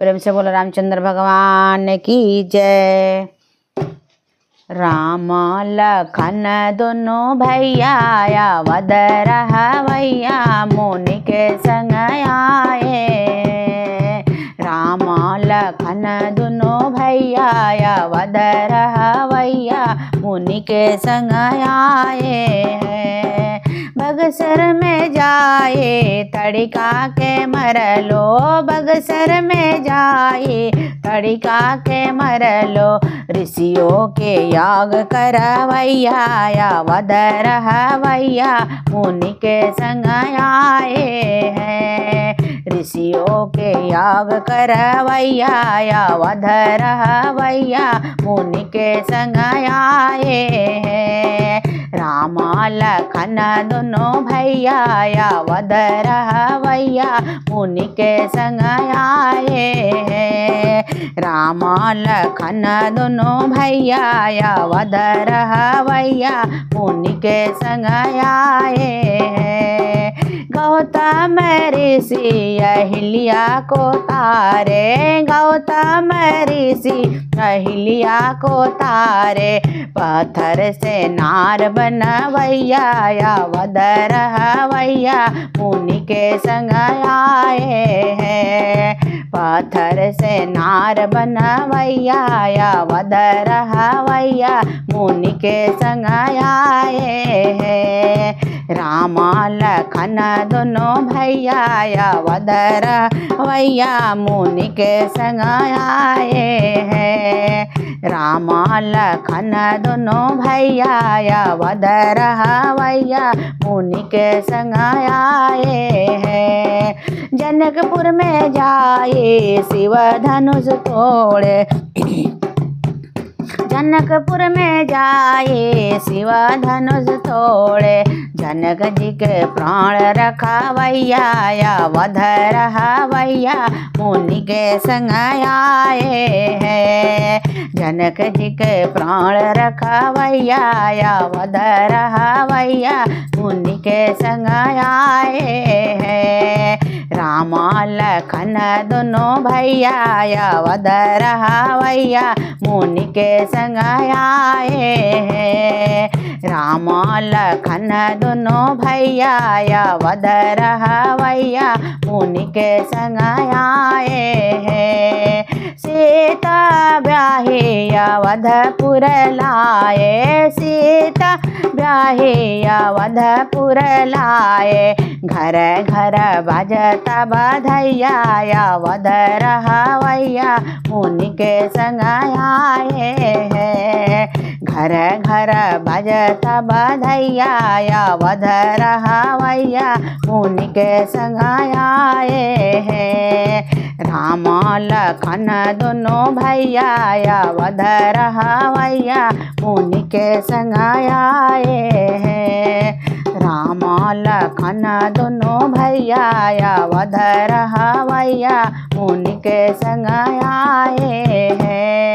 प्रेम से बोलो रामचंद्र भगवान की जय। राम लखन दोनों भैया अवध रहवैया मुनि के संग आए। राम लखन दोनों भैया अवध रहवैया मुनि के संग आए। बगसर में जाए तड़िका के मरलो, बगसर में जाए तड़िका के मरलो। ऋषियों के याग करवैया अवध रहवैया मुनि के संग आए हैं। ऋषियों के याग करवैया अवध रहवैया मुनि के संग आए हैं। राम लखन दोनों भैया अवध रहवैया मुनि के संग आए हैं। राम लखन दोनों भैया अवध रहवैया मुनि के संग आए हैं। गौतम ऋषि अहिल्या को तारे, गौतम ऋषि अहिल्या को तारे। पत्थर से नार बनवैया अवध रहवैया मुनि के संग आए हैं। पत्थर से नार बनवैया अवध रहवैया मुनि के संग आए हैं। राम लखन दोनों भैया अवध रहवैया मुनि के संग आए हैं। राम लखन दोनों भैया अवध रहवैया मुनि के संग आए हैं। जनकपुर में जाए शिव धनुष तोड़े, जनकपुर में जाए शिव धनुष तोड़े। जनक जी के प्राण रखवैया अवध रहवैया मुनि के संग आए हैं। जनक जी के प्राण रखवैया अवध रहवैया मुनि के संग आए हैं। राम लखन दोनों भैया अवध रहवैया मुनि के संग आए हैं। राम लखन दोनों भैया अवध रहवैया मुनि के संग आए हैं। सीता ब्याहे अवधपुर लाए, सीता ब्याहे अवधपुर लाए। घर घर बजता बधैया अवध रहवैया मुनि के संग आए हैं। घर घर बजता बधैया अवध रहवैया मुनि के संग आए हैं। राम लखन दोनों भैया अवध रहवैया मुनि के संग आए हैं। राम लखन दोनों भैया अवध रहवैया मुनि के संग आए हैं।